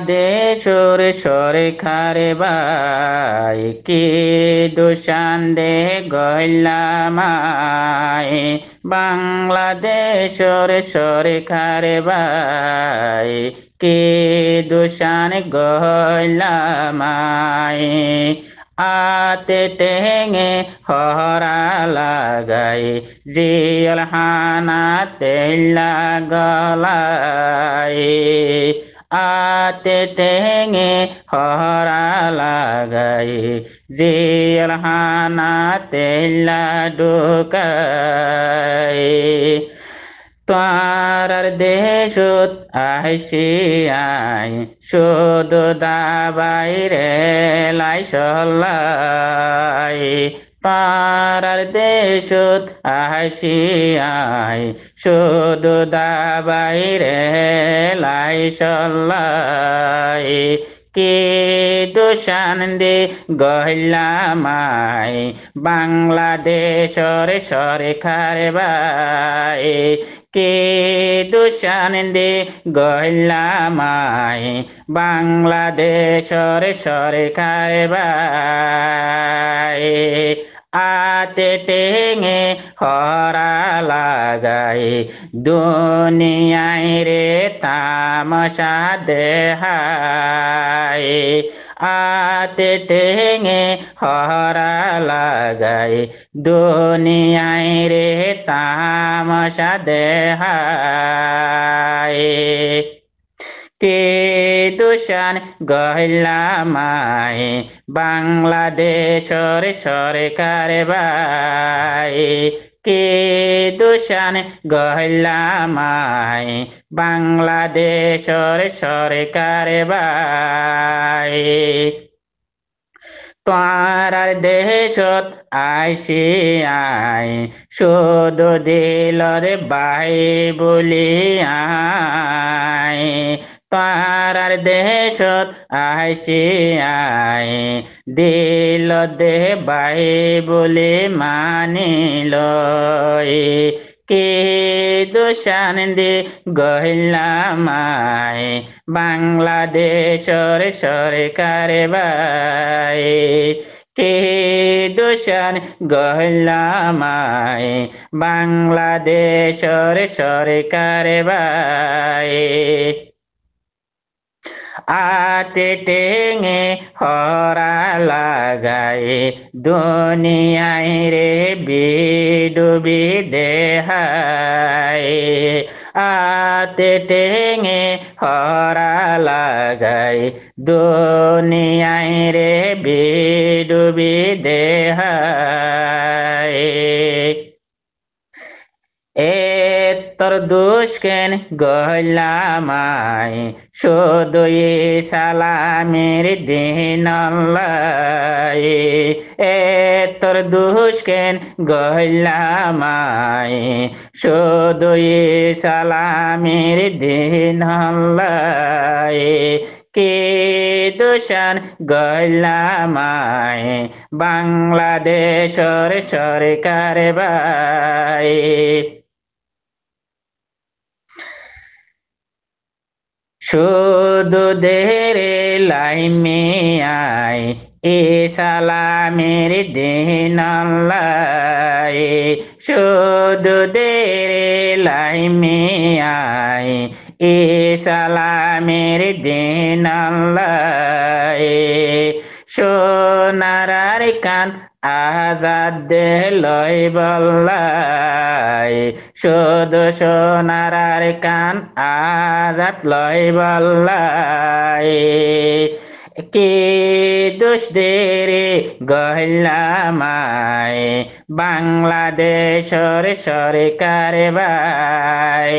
দেশর সরকারে বাই কি দুশান দে গইলামায় বাংলাদেশর সরকারে বাই কি দুশান গইলামায় আতে টেঙে হরা লাগাই জিয়ল হানাতে লাগলাই আতে টেঙে হরা লাগাই জিয়ল হানাতে ঢুকাই তারার দেশত আই শুধু দাবাই রে লাই সল্লাই তারার দেশত আই শুধু দাবাই রে লাই সল্লাই কি Dusan they গহিলামাই বাংলাদেশর Sarkar by K Dusan they গহিলামাই বাংলাদেশর Sarkar by আতে টেঙে হরা লাগাই দুনিয়ায় রে তামসা দেহাই আতে টেঙে হরা লাগাই দুনিয়ায় রে তামসা দেহাই কে Dusan গহিলামাই বাংলাদেশর Sarkar by K Dusan গহিলামাই বাংলাদেশর Sarkar by তারার দেশত আই শুধু দিলরে বাই বলি আই তারার দেশত আই দিল দে বাই বলে মানিল কে Dusan they গহিলামাই বাংলাদেশর Sarkar by K Dusan গহিলামাই বাংলাদেশর Sarkar by আতে টেঙে হরা লাগাই দুনিয়ায় রে বিডুবি দেহাই আতে টেঙে হরা লাগাই দুনিয়ায় রে বিডুবি দেহাই তোর দোষ কেন গহলামাই শুধু সালামের দিন তোর দোষ কেন গহলামাই শুধু সালামের দিন কে দুশান গহিলামাই বাংলাদেশর সরকার বাই শুধু দেরে লাইমে আই এ সালামের দিন শুধু দেরে লাইমে আই এ সালামের দিন সোনার কান আজাদ দে লই বল্লাই শুধু সোনার কান আজাদ লই বল্লাই কে দোষ দে রে গহিলামাই বাংলাদেশর সরকার বাই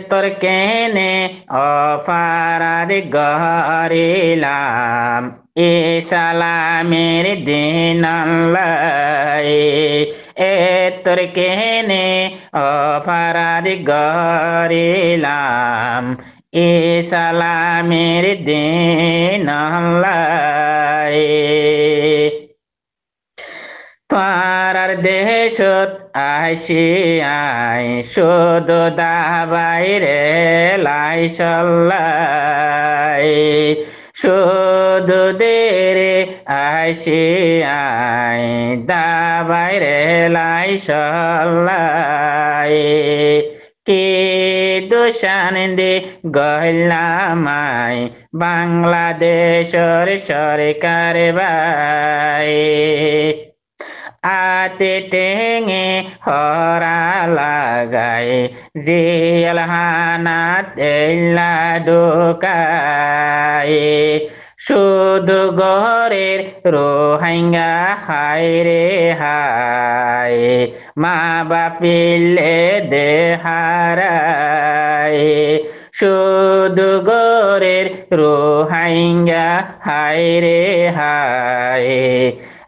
তোর কেনে অফারাদ গহরিলাম এ সালামের দিন তোর কেনে অফারাদ গহরিলাম এ সালামের দিন তারার দেশত আসিয়াই শুধু দাবাই রে লাই সল্লাই শুধু দেরে আসিয়াই দাবাই রে লাই সল্লাই কি দোষান দে গহলামাই বাংলাদেশের সরকার বাই আতে টেঙে হরা লাগায় জিয়াল হানাত এল্লা ঢোকায় শুধু ঘরের রোহাঙ্গা হায় রে হায় মা বাপিলে দেহারায় শুধু ঘরের রোহাঙ্গা হায় রে হায়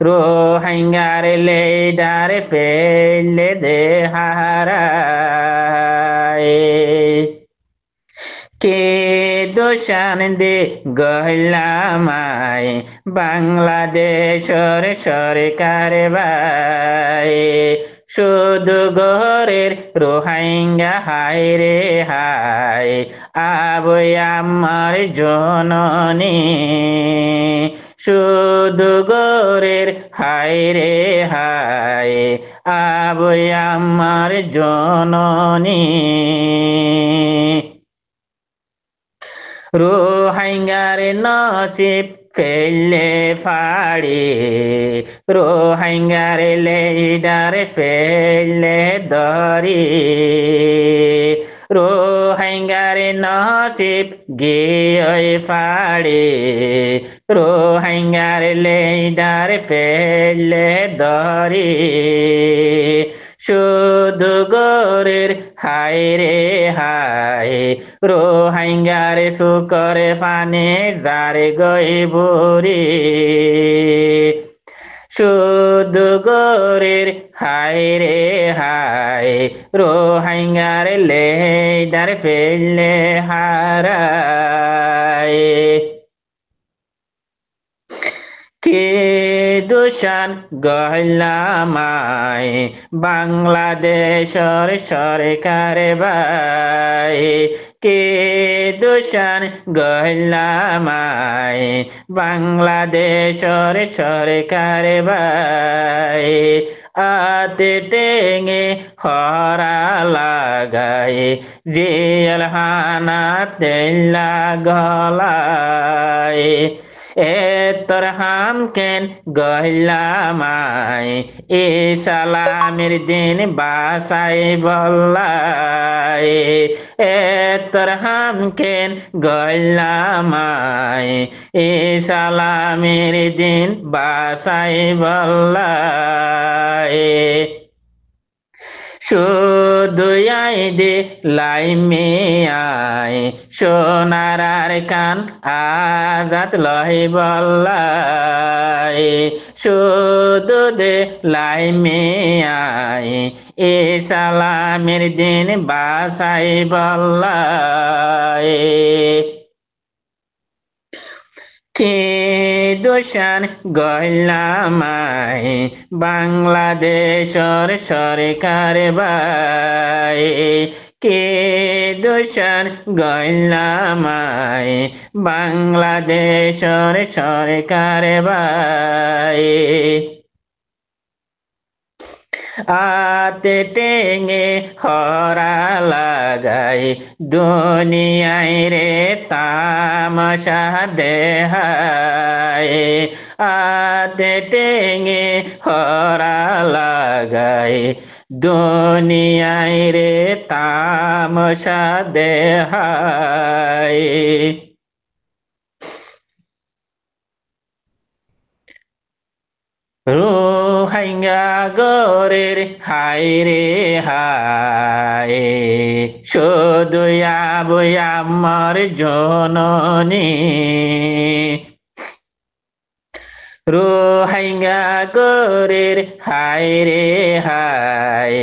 রোহাঙ্গার লেডার ফেলে দেহারায় কে দোষান দে গহলামায় বাংলাদেশের সরকার বাই শুধু ঘরের রোহাঙ্গা হায় রে হায় আবই আমার জননী শুধু ঘরের হায় রে হায় আবই আমার জননী রোহাঙ্গার নসিব ফেলে ফাড়ি রোহাঙ্গার লেডার ফেলে দরি রোহাঙ্গার নসিব গিয়ে ফাড়ি রোহাঙ্গার লেডার ফেলে দরি শুধু গোরের হায় রে হায় রোহাঙ্গার শুকর ফানে যারে গই বুড়ি শুধু গোরের হায় রে হায় রোহাঙ্গার লেডার ফেলে হারায় কে দোষান গহলামায় বাংলাদেশের সরকার বাই কে দোষান গহলামায় বাংলাদেশের সরকার বাই আতে টেঙে হরা লাগায় জিয়াল হানাত এল্লা গলায় তোর হাম কেন গহলামায় এ সালামের দিন বাসাই বল্লাই তোর হাম কেন গহলামায় এ সালামের দিন বাসাই বল্লাই শুধু আই দে লাই মে আয় সোনার কান আজাদ লয় বল্লাই শুধু দে লাই মে আয় এ সালামের দিন বাসাই বল্লাই কে দোষান গহলামায় বাংলাদেশের সরকার বাই কে দোষান গহলামায় বাংলাদেশের সরকার বাই আতে টেঙে হরা লাগাই দুনিয়ায় রে তামাশা দেহায় আতে টেঙে হরা লাগাই দুনিয়ায় রে তামাশা দেহায় রোহাঙ্গা গোরের হায় রে হায় শুধু আবই আমার জননী রোহাঙ্গা গোরের হায় রে হায়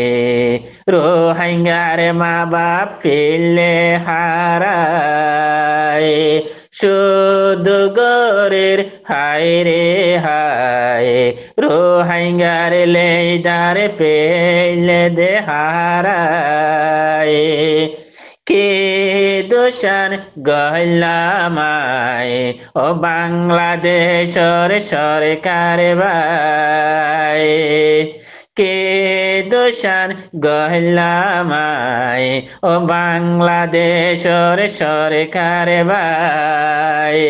রোহাঙ্গার মা বাপ ফেলে হারায় শুধু গোরের হায় রে হায় রোহিঙ্গার লেডার ফেলে দে হারায় কে দোষান গহলামায় ও বাংলাদেশর সরকার ভাই কে দোষান গহলামায় ও বাংলাদেশর সরকার ভাই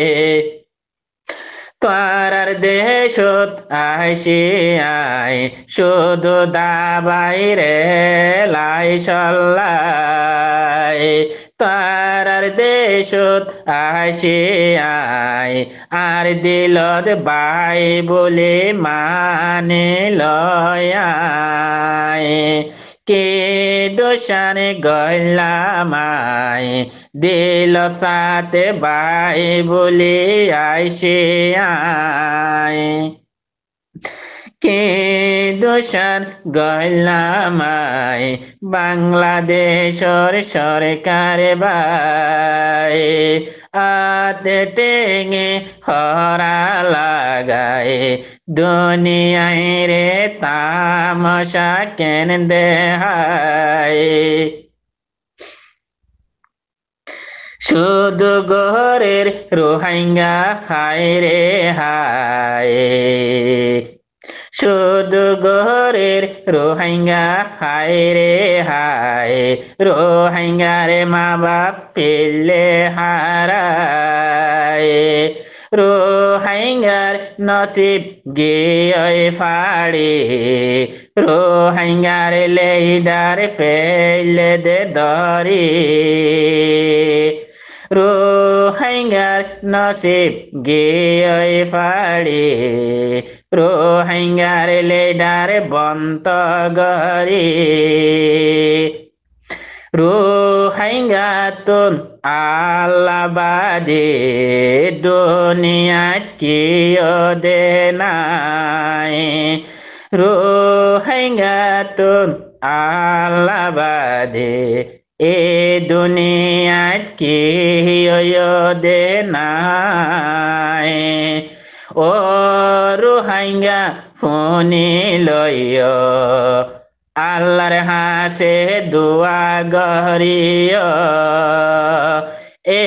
তোরার দেশত আসিয়াই শুধু দাবাই রে লাই সল্লাই তোরার দেশত আসিয়াই আর দিলত বাই বলে মানে লয়াই কে দোষানে গলামায় দিল সাথে বাই বলে আইসে আয় কে দোষান গলামায় বাংলাদেশর সরকার ভাই আতে টেঙে হরা লাগায় দুনিয়ায় রে তামাশা কেন দেহায় শুধু ঘরের রোহিঙ্গা হায় রে হায় শুধু ঘরের রোহিঙ্গা হায় রে হায় রোহিঙ্গার মা বাপ পেলে হারায় রোহিঙ্গার নসিব গিয়ে ফাড়ে রোহিঙ্গার লেডার ফেলে দে দরি রোহিঙ্গার নসিব গিয়ে ফাড়ে রোহিঙ্গার লেডার বন্ত গরি রোহিঙ্গা তুন আল্লাবাদে দুনিয়াত কিয় দে নাই রোহিঙ্গা তুন আল্লাবাদে এ দুনিয়াত কিয় দে নাই ও রোহিঙ্গা ফোনে লয় আল্লাহর হাসে দোয়া গরিয় এ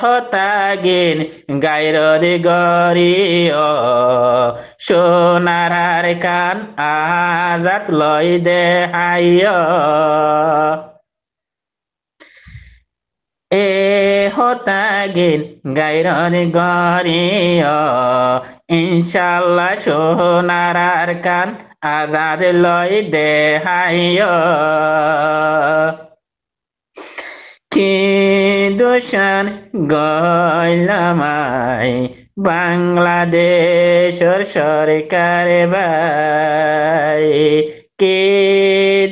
হতাগিন গায়রদ গরিয় সোনার কান আজাত লই দে হাইয় এ হতাগিন গায়রদ গরিয় ইনশাল্লাহ সোনার কান আজাদ লই দে হাইয় কি দোষান গলামায় বাংলাদেশর সরকার ভাই কি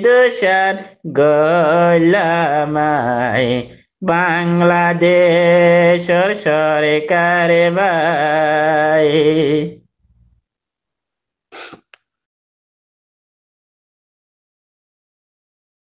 দোষান গলামায় বাংলাদেশর সরকার ভাই